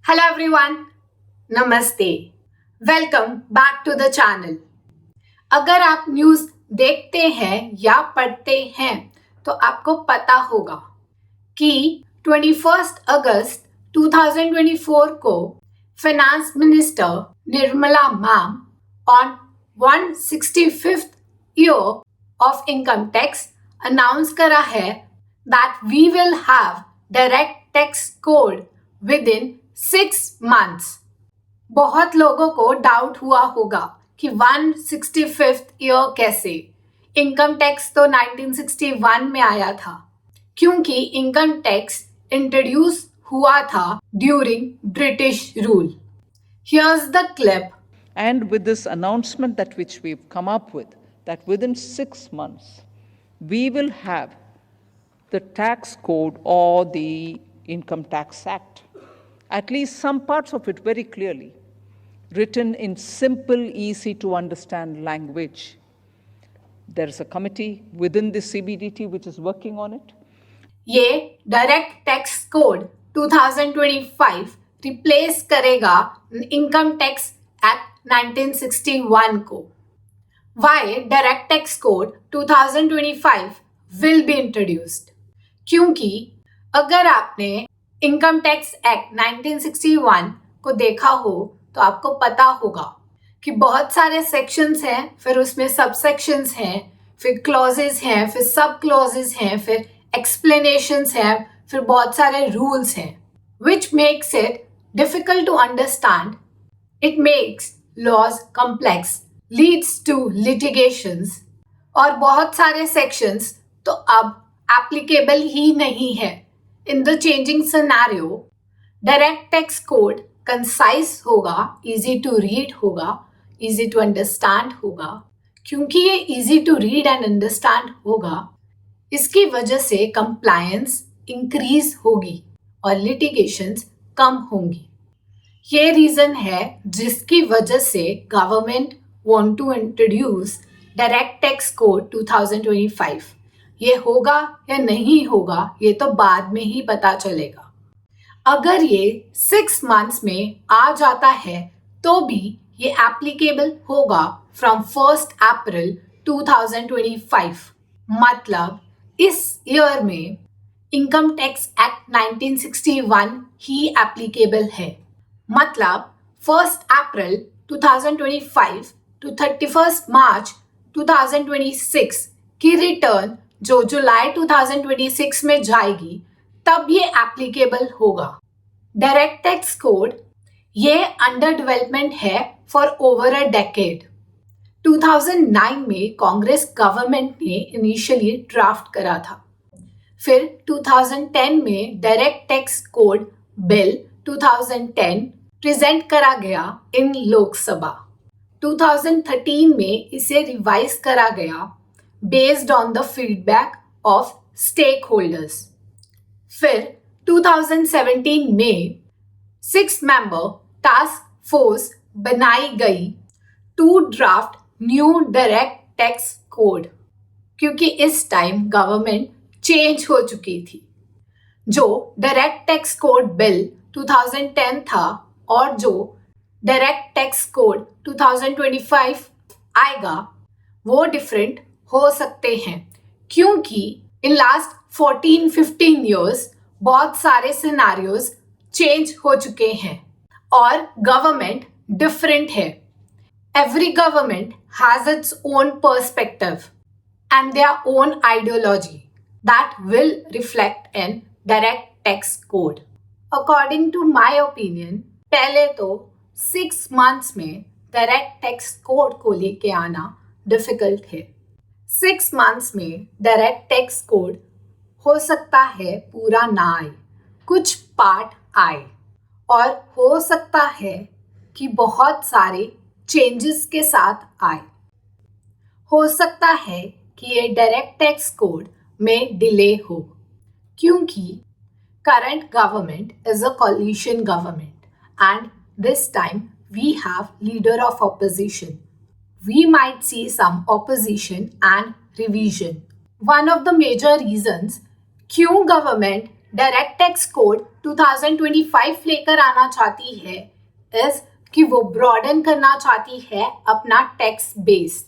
Hello everyone, namaste. Welcome back to the channel. अगर आप news देखते हैं या पढ़ते हैं तो आपको पता होगा कि 21 अगस्त 2024 को finance minister Nirmala ma'am on 165th year of income tax announce करा है that we will have direct tax code within 6 months। बहुत लोगों को डाउट हुआ होगा कि 165th ईयर कैसे। इनकम टैक्स तो 1961 में आया था, क्योंकि इनकम टैक्स इंट्रोड्यूस हुआ था during British rule. Here's the clip. And with this announcement that which we've come up with, that within 6 months we will have the tax code or the Income Tax Act, at least some parts of it very clearly, written in simple, easy to understand language. There is a committee within the CBDT which is working on it. ये direct tax code 2025 replace करेगा income tax act 1961 को। Why direct tax code 2025 will be introduced? क्योंकि अगर आपने income tax act 1961 को देखा हो तो आपको पता होगा कि बहुत सारे सेक्शंस हैं, फिर उसमें सब सेक्शंस हैं, फिर क्लॉजेस हैं, फिर सब क्लॉजेस हैं, फिर एक्सप्लेनेशंस हैं, फिर बहुत सारे रूल्स हैं, which makes it difficult to understand. It makes laws complex, leads to litigations, और बहुत सारे सेक्शंस तो अब एप्लीकेबल ही नहीं है। In the changing scenario, direct tax code concise होगा, इजी टू रीड होगा, इजी टू अंडरस्टैंड होगा। क्योंकि ये easy to read and understand होगा, इसकी वजह से कंप्लायंस इंक्रीज होगी और लिटिगेशंस कम होंगी। ये रीजन है जिसकी वजह से government want to introduce direct tax code 2025। ये होगा या नहीं होगा ये तो बाद में ही पता चलेगा। अगर ये 6 months में आ जाता है तो भी ये एप्लीकेबल होगा फ्रॉम 1 अप्रैल 2025। मतलब इस ईयर में इनकम टैक्स एक्ट 1961 ही एप्लीकेबल है। मतलब 1 अप्रैल 2025 टू 31 मार्च 2026 की रिटर्न जो जुलाई 2026 में जाएगी तब ये एप्लीकेबल होगा। डायरेक्ट टैक्स कोड ये अंडर डेवलपमेंट है फॉर ओवर अ डेकेड। 2009 में कांग्रेस गवर्नमेंट ने इनिशियली ड्राफ्ट करा था। फिर 2010 में direct tax code bill 2010 present करा गया इन लोकसभा। 2013 में इसे रिवाइज करा गया based on the feedback of stakeholders. फिर 2017 में 6 मेंबर टास्क फोर्स बनाई गई to draft new direct tax code, क्योंकि इस टाइम गवर्नमेंट चेंज हो चुकी थी। जो डायरेक्ट टैक्स कोड बिल 2010 था और जो डायरेक्ट टैक्स कोड 2025 आएगा वो डिफरेंट हो सकते हैं, क्योंकि इन लास्ट 14-15 ईयर्स बहुत सारे सिनेरियोज चेंज हो चुके हैं और गवर्नमेंट डिफरेंट है। Every government has its own perspective and their own ideology that will reflect in direct tax code. According to my opinion, पहले तो 6 months में डायरेक्ट टैक्स कोड को लेके आना डिफिकल्ट है। 6 months में डायरेक्ट टैक्स कोड हो सकता है पूरा ना आए, कुछ पार्ट आए, और हो सकता है कि बहुत सारे चेंजेस के साथ आए। हो सकता है कि ये डायरेक्ट टैक्स कोड में डिले हो, क्योंकि current government is a coalition government and this time we have leader of opposition. We might see some opposition and revision. One of the major reasons क्यों गवर्नमेंट डायरेक्ट टैक्स कोड 2025 लेकर आना चाहती है is कि वो broaden करना चाहती है अपना टैक्स बेस।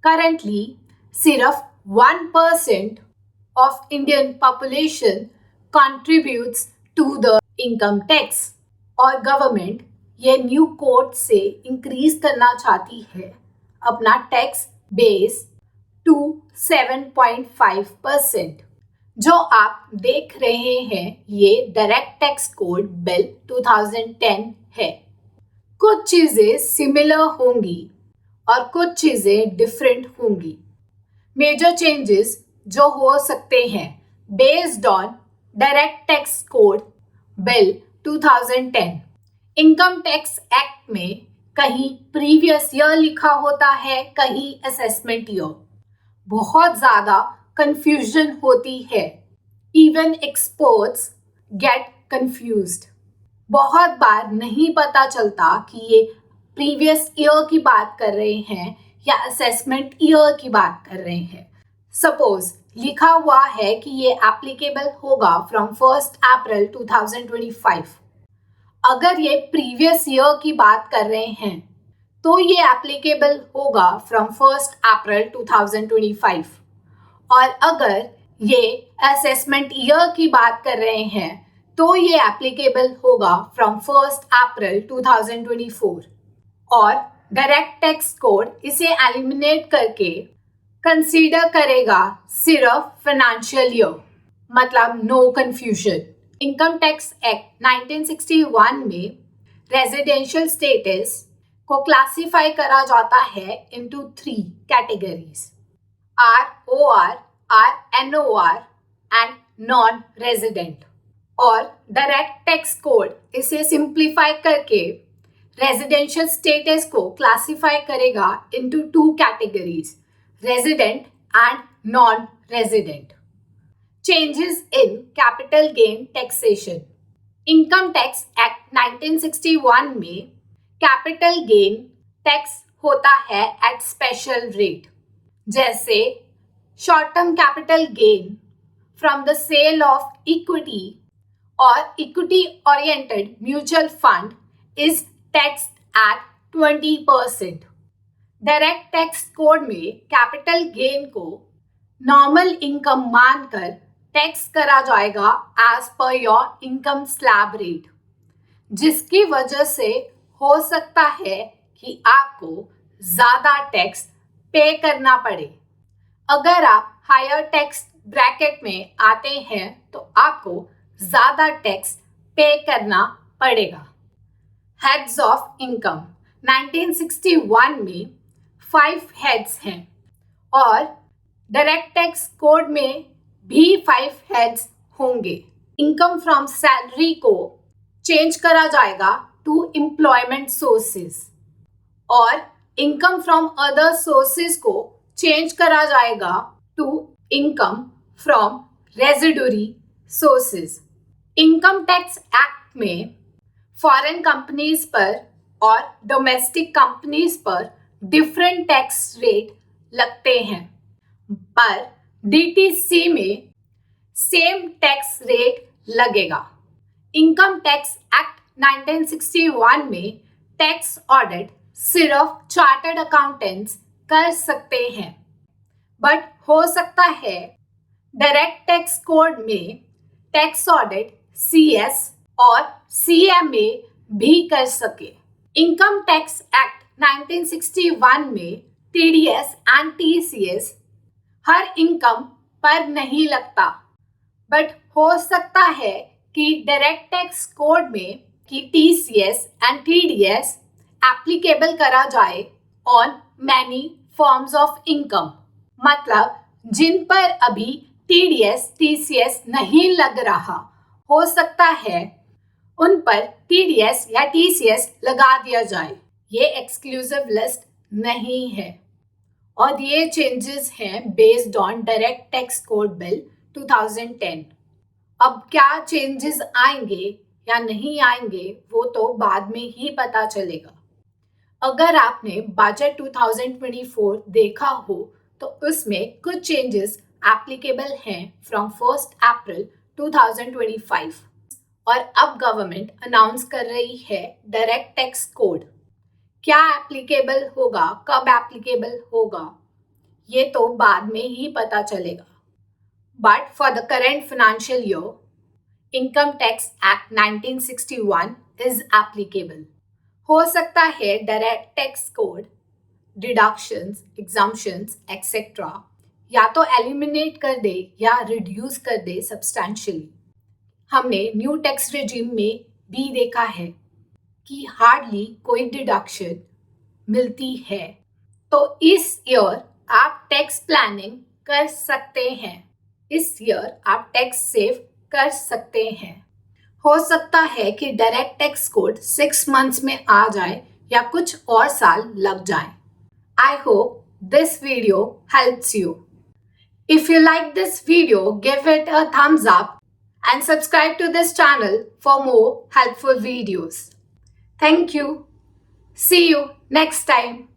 करंटली सिर्फ 1% of Indian population contributes to the income tax और गवर्नमेंट ये न्यू कोड से इंक्रीज करना चाहती है अपना टैक्स बेस टू 7.5%। जो आप देख रहे हैं ये डायरेक्ट टैक्स कोड बिल 2010 है। कुछ चीजें सिमिलर होंगी और कुछ चीजें डिफरेंट होंगी। मेजर चेंजेस जो हो सकते हैं based on direct tax code bill 2010। Income tax act में कहीं प्रीवियस ईयर लिखा होता है, कहीं असेसमेंट ईयर। बहुत ज़्यादा कंफ्यूजन होती है। Even experts gate confused. बहुत बार नहीं पता चलता कि ये प्रीवियस ईयर की बात कर रहे हैं या असेसमेंट ईयर की बात कर रहे हैं। सपोज लिखा हुआ है कि ये एप्लीकेबल होगा फ्रॉम 1 अप्रैल 2025। अगर ये प्रीवियस ईयर की बात कर रहे हैं तो ये एप्लीकेबल होगा फ्रॉम 1 अप्रैल 2025। और अगर ये असेसमेंट ईयर की बात कर रहे हैं तो ये एप्लीकेबल होगा फ्रॉम 1 अप्रैल 2024। और डायरेक्ट टैक्स कोड इसे एलिमिनेट करके कंसीडर करेगा सिर्फ फाइनेंशियल ईयर, मतलब no confusion. Income tax act 1961 में रेजिडेंशियल स्टेटस को क्लासिफाई करा जाता है into 3 categories, ROR, RNOR and non resident. और डायरेक्ट टैक्स कोड इसे सिंप्लीफाई करके रेजिडेंशियल स्टेटस को क्लासिफाई करेगा into 2 categories, resident and non-resident. Changes in capital gain taxation. Income Tax Act 1961 में capital gain tax होता है at special rate। जैसे short term capital gain from the sale of equity or equity oriented mutual fund is taxed at 20%। Direct tax code में capital gain को normal income मानकर tax करा जाएगा as per your income slab rate, जिसकी वजह से हो सकता है कि आपको ज़्यादा टैक्स पे करना पड़े। अगर आप हायर टैक्स ब्रैकेट में आते हैं तो आपको ज़्यादा टैक्स पे करना पड़ेगा। हेड्स ऑफ इनकम 1961 में 5 हेड्स हैं और डायरेक्ट टैक्स कोड में भी 5 हेड्स होंगे। इनकम फ्रॉम सैलरी को चेंज करा जाएगा टू एम्प्लॉयमेंट सोर्सेज और इनकम फ्रॉम अदर सोर्सेज को चेंज करा जाएगा to income from residuary sources. Income tax act में फॉरेन कंपनीज पर और डोमेस्टिक कंपनीज पर डिफरेंट टैक्स रेट लगते हैं, पर डीटीसी में सेम टैक्स रेट लगेगा। इनकम टैक्स एक्ट 1961 में टैक्स ऑडिट सिर्फ चार्टर्ड अकाउंटेंट्स कर सकते हैं, बट हो सकता है डायरेक्ट टैक्स कोड में टैक्स ऑडिट CS और CMA भी कर सके। इनकम टैक्स एक्ट 1961 में TDS and TCS her income पर नहीं लगता, बट हो सकता है कि डायरेक्ट टैक्स कोड में कि TCS एंड TDS एप्लीकेबल करा जाए on many forms of income, मतलब जिन पर अभी TDS TCS नहीं लग रहा, हो सकता है उन पर TDS या TCS लगा दिया जाए। ये एक्सक्लूसिव लिस्ट नहीं है और ये चेंजेस हैं based on direct tax code bill 2010। अब क्या चेंजेस आएंगे या नहीं आएंगे वो तो बाद में ही पता चलेगा। अगर आपने बजट 2024 देखा हो तो उसमें कुछ चेंजेस एप्लीकेबल हैं फ्रॉम 1 अप्रैल 2025 और अब गवर्नमेंट अनाउंस कर रही है डायरेक्ट टैक्स कोड। क्या एप्लीकेबल होगा, कब एप्लीकेबल होगा, ये तो बाद में ही पता चलेगा। But for the current financial year, income tax act 1961 is applicable. हो सकता है direct tax code deductions, exemptions etcetera या तो एलिमिनेट कर दे या रिड्यूस कर दे सब्सटैंशियली। हमने न्यू टैक्स रेजिम में भी देखा है कि हार्डली कोई डिडक्शन मिलती है। तो इस ईयर आप टैक्स प्लानिंग कर सकते हैं। इस ईयर आप टैक्स सेव कर सकते हैं। हो सकता है कि डायरेक्ट टैक्स कोड 6 मंथ्स में आ जाए या कुछ और साल लग जाए। I hope this video helps you. If you like this video, give it a thumbs up and subscribe to this channel for more helpful videos. Thank you. See you next time.